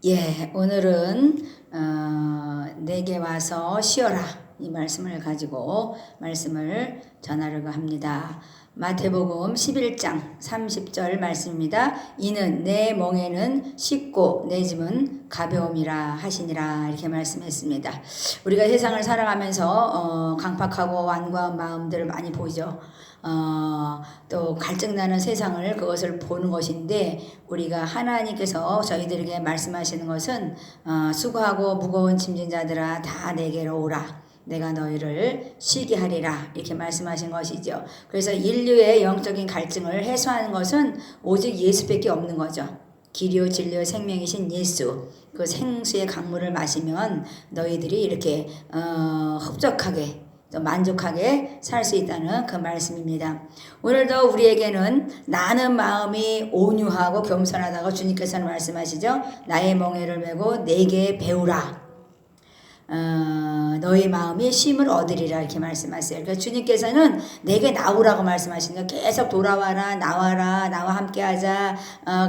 예, 오늘은 내게 와서 쉬어라 이 말씀을 가지고 말씀을 전하려고 합니다. 마태복음 11장 30절 말씀입니다. 이는 내 멍에는 쉽고 내 짐은 가벼움이라 하시니라 이렇게 말씀했습니다. 우리가 세상을 살아가면서 강팍하고 완고한 마음들을 많이 보죠. 또 갈증나는 세상을 그것을 보는 것인데 우리가 하나님께서 저희들에게 말씀하시는 것은 수고하고 무거운 짐진 자들아 다 내게로 오라. 내가 너희를 쉬게 하리라 이렇게 말씀하신 것이죠. 그래서 인류의 영적인 갈증을 해소하는 것은 오직 예수밖에 없는 거죠. 길이요 진리요 생명이신 예수, 그 생수의 강물을 마시면 너희들이 이렇게 흡족하게 또 만족하게 살 수 있다는 그 말씀입니다. 오늘도 우리에게는 나는 마음이 온유하고 겸손하다고 주님께서는 말씀하시죠. 나의 멍에를 메고 내게 배우라. 너의 마음이 쉼을 얻으리라 이렇게 말씀하세요. 그러니까 주님께서는 내게 나오라고 말씀하시는 거예요. 계속 돌아와라, 나와라, 나와 함께하자.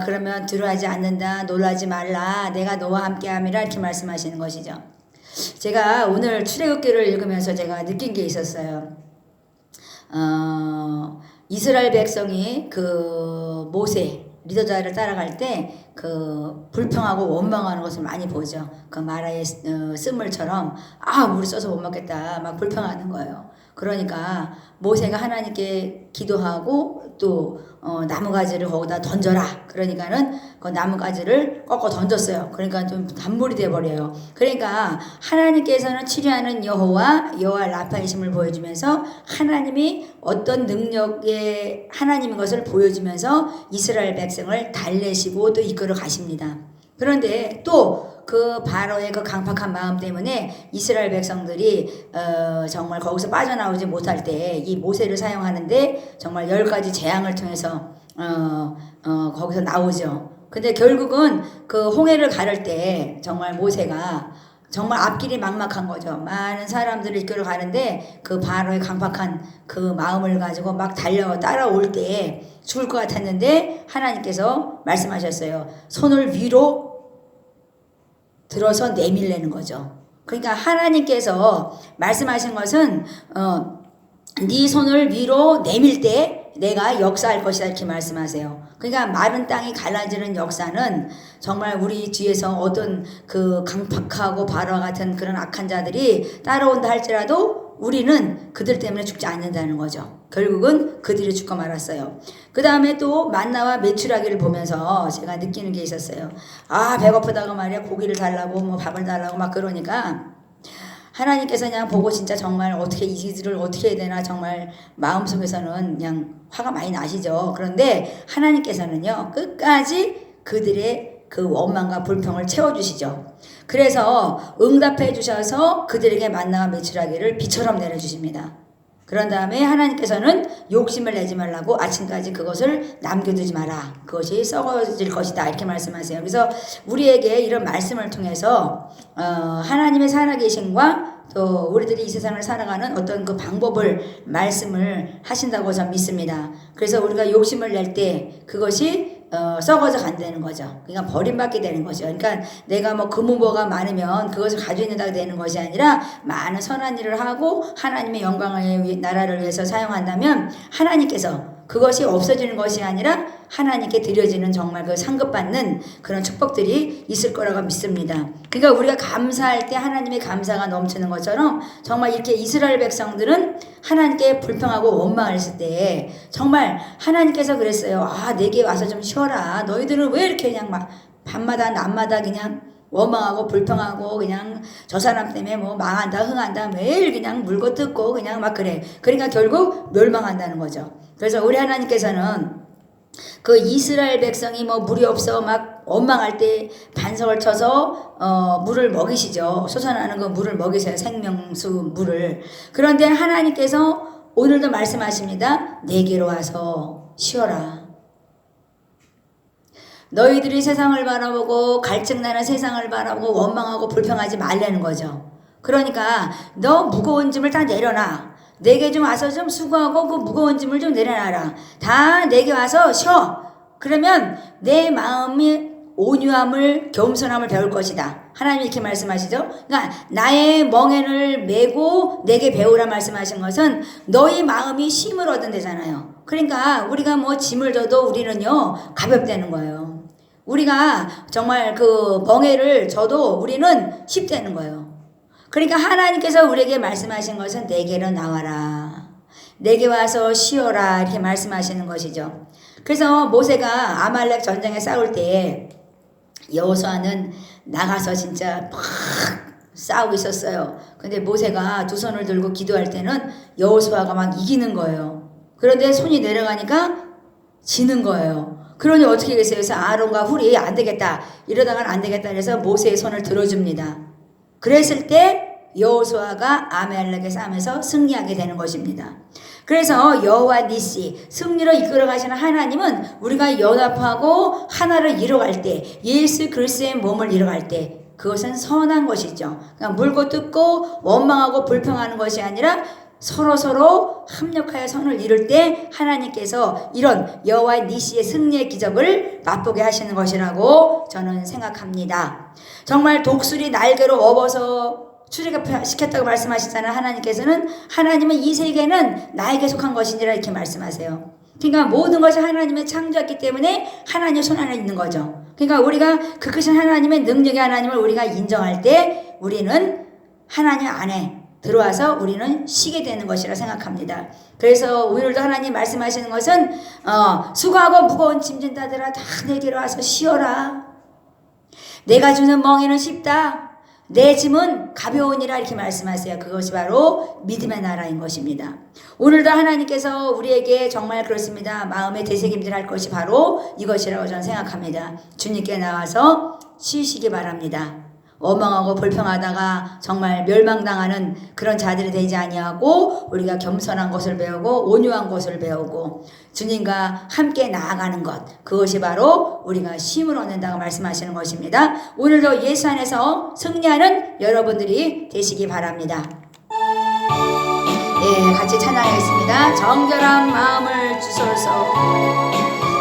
그러면 두려워하지 않는다, 놀라지 말라, 내가 너와 함께함이라 이렇게 말씀하시는 것이죠. 제가 오늘 출애굽기를 읽으면서 제가 느낀 게 있었어요. 이스라엘 백성이 그 모세 리더자를 따라갈 때 그 불평하고 원망하는 것을 많이 보죠. 그 마라의 쓴물처럼 물이 써서 못 먹겠다 막 불평하는 거예요. 그러니까 모세가 하나님께 기도하고 또 나무가지를 거기다 던져라. 그러니까는 그 나무가지를 꺾어 던졌어요. 그러니까 좀 단물이 돼버려요. 그러니까 하나님께서는 치료하는 여호와 라파이심을 보여주면서 하나님이 어떤 능력의 하나님인 것을 보여주면서 이스라엘 백성을 달래시고 또 이끌어 가십니다. 그런데 또 그 바로의 그 강팍한 마음 때문에 이스라엘 백성들이 정말 거기서 빠져나오지 못할 때 이 모세를 사용하는데 정말 10가지 재앙을 통해서 거기서 나오죠. 근데 결국은 그 홍해를 가를 때 정말 모세가 정말 앞길이 막막한 거죠. 많은 사람들을 이끌어 가는데 그 바로의 강팍한 그 마음을 가지고 막 따라올 때 죽을 것 같았는데 하나님께서 말씀하셨어요. 손을 위로 들어서 내밀려는 거죠. 그러니까 하나님께서 말씀하신 것은 네 손을 위로 내밀 때 내가 역사할 것이다 이렇게 말씀하세요. 그러니까 마른 땅이 갈라지는 역사는 정말 우리 뒤에서 어떤 그 강팍하고 바로와 같은 그런 악한 자들이 따라온다 할지라도 우리는 그들 때문에 죽지 않는다는 거죠. 결국은 그들이 죽고 말았어요. 그 다음에 또 만나와 메추라기를 보면서 제가 느끼는 게 있었어요. 배고프다고 말이야 고기를 달라고 뭐 밥을 달라고 막 그러니까 하나님께서 그냥 보고 진짜 정말 어떻게 이들을 어떻게 해야 되나 정말 마음속에서는 그냥 화가 많이 나시죠. 그런데 하나님께서는요 끝까지 그들의 그 원망과 불평을 채워주시죠. 그래서 응답해 주셔서 그들에게 만나와 메추라기를 비처럼 내려주십니다. 그런 다음에 하나님께서는 욕심을 내지 말라고 아침까지 그것을 남겨두지 마라. 그것이 썩어질 것이다. 이렇게 말씀하세요. 그래서 우리에게 이런 말씀을 통해서 하나님의 살아계심과 또 우리들이 이 세상을 살아가는 어떤 그 방법을 말씀을 하신다고 저는 믿습니다. 그래서 우리가 욕심을 낼 때 그것이 썩어져 간다는 거죠. 그러니까 버림받게 되는 거죠. 그러니까 내가 뭐 금은보가 많으면 그것을 가지고 있는다고 되는 것이 아니라 많은 선한 일을 하고 하나님의 영광의 나라를 위해서 사용한다면 하나님께서 그것이 없어지는 것이 아니라 하나님께 드려지는 정말 그 상급받는 그런 축복들이 있을 거라고 믿습니다. 그러니까 우리가 감사할 때 하나님의 감사가 넘치는 것처럼 정말 이렇게 이스라엘 백성들은 하나님께 불평하고 원망했을 때 정말 하나님께서 그랬어요. 내게 와서 좀 쉬어라. 너희들은 왜 이렇게 그냥 막 밤마다 낮마다 그냥 원망하고 불평하고 그냥 저 사람 때문에 뭐 망한다 흥한다 매일 그냥 물고 뜯고 그냥 막 그래. 그러니까 결국 멸망한다는 거죠. 그래서 우리 하나님께서는 그 이스라엘 백성이 뭐 물이 없어 막 원망할 때 반석을 쳐서 물을 먹이시죠. 솟아나는 그 물을 먹이세요. 생명수 물을. 그런데 하나님께서 오늘도 말씀하십니다. 내게로 와서 쉬어라. 너희들이 세상을 바라보고 갈증나는 세상을 바라보고 원망하고 불평하지 말라는 거죠. 그러니까 너 무거운 짐을 다 내려놔. 내게 좀 와서 좀 수고하고 그 무거운 짐을 좀 내려놔라. 다 내게 와서 쉬어. 그러면 내 마음이 온유함을 겸손함을 배울 것이다. 하나님이 이렇게 말씀하시죠. 그러니까 나의 멍에를 메고 내게 배우라 말씀하신 것은 너희 마음이 쉼을 얻은대잖아요. 그러니까 우리가 뭐 짐을 져도 우리는요 가볍다는 거예요. 우리가 정말 그 멍에를 져도 우리는 쉽다는 거예요. 그러니까 하나님께서 우리에게 말씀하신 것은 내게로 나와라. 내게 와서 쉬어라 이렇게 말씀하시는 것이죠. 그래서 모세가 아말렉 전쟁에 싸울 때에 여호수아는 나가서 진짜 막 싸우고 있었어요. 근데 모세가 두 손을 들고 기도할 때는 여호수아가 막 이기는 거예요. 그런데 손이 내려가니까 지는 거예요. 그러니 어떻게 하겠어요? 그래서 아론과 훌이 안 되겠다. 이러다가는 안 되겠다. 그래서 모세의 손을 들어줍니다. 그랬을 때 여호수아가 아말렉의 싸움에서 승리하게 되는 것입니다. 그래서 여호와 니시 승리로 이끌어 가시는 하나님은 우리가 연합하고 하나를 이뤄갈 때 예수 그리스도의 몸을 이뤄갈 때 그것은 선한 것이죠. 그러니까 물고 뜯고 원망하고 불평하는 것이 아니라 서로 합력하여 선을 이룰 때 하나님께서 이런 여호와 니시의 승리의 기적을 맛보게 하시는 것이라고 저는 생각합니다. 정말 독수리 날개로 업어서 출애굽시켰다고 말씀하시잖아요. 하나님께서는 하나님은 이 세계는 나에게 속한 것이니라 이렇게 말씀하세요. 그러니까 모든 것이 하나님의 창조했기 때문에 하나님의 손 안에 있는 거죠. 그러니까 우리가 그 크신 하나님의 능력의 하나님을 우리가 인정할 때 우리는 하나님 안에 들어와서 우리는 쉬게 되는 것이라 생각합니다. 그래서 오늘도 하나님 말씀하시는 것은 수고하고 무거운 짐진 자들아 다 내게로 와서 쉬어라. 내가 주는 멍에는 쉽다. 내 짐은 가벼우니라 이렇게 말씀하세요. 그것이 바로 믿음의 나라인 것입니다. 오늘도 하나님께서 우리에게 정말 그렇습니다. 마음의 되새김질할 것이 바로 이것이라고 저는 생각합니다. 주님께 나와서 쉬시기 바랍니다. 원망하고 불평하다가 정말 멸망당하는 그런 자들이 되지 아니하고 우리가 겸손한 것을 배우고 온유한 것을 배우고 주님과 함께 나아가는 것, 그것이 바로 우리가 쉼을 얻는다고 말씀하시는 것입니다. 오늘도 예수 안에서 승리하는 여러분들이 되시기 바랍니다. 예, 같이 찬양하겠습니다. 정결한 마음을 주소서.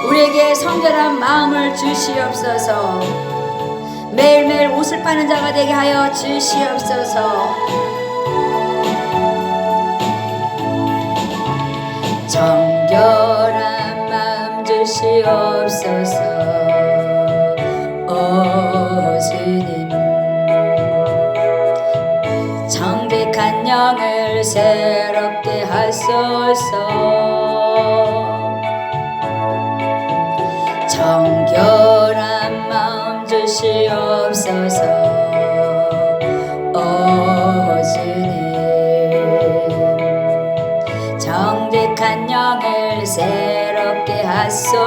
우리에게 성결한 마음을 주시옵소서. 매일매일 옷을 빠는 자가 되게 하여 주시옵소서. 정결한 마음 주시옵소서. 오 주님, 정직한 영을 새롭게 하소서. 정결한 마음 주시옵소서. 오 주님, 정직한 영을 새롭게 하소서.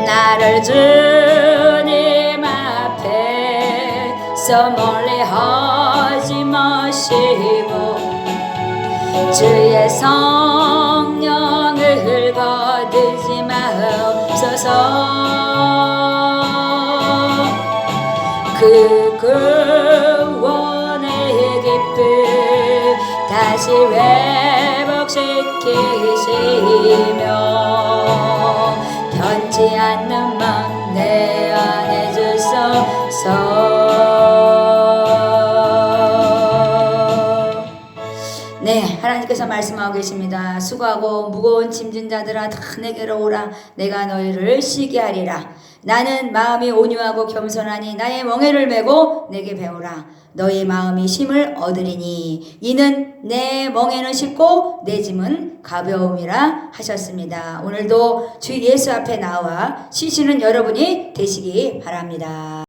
나를 주님 앞에서 멀리 하지 마시고 주의 성령을 거두지 마옵소서. 그 구원의 기쁨 다시 회복시키시며 변치 않는 마음 내 안에 주소서. 네, 하나님께서 말씀하고 계십니다. 수고하고 무거운 짐진 자들아 다 내게로 오라. 내가 너희를 쉬게 하리라. 나는 마음이 온유하고 겸손하니 나의 멍에를 메고 내게 배우라. 너희 마음이 쉼을 얻으리니 이는 내 멍에는 쉽고 내 짐은 가벼움이라 하셨습니다. 오늘도 주 예수 앞에 나와 쉬시는 여러분이 되시기 바랍니다.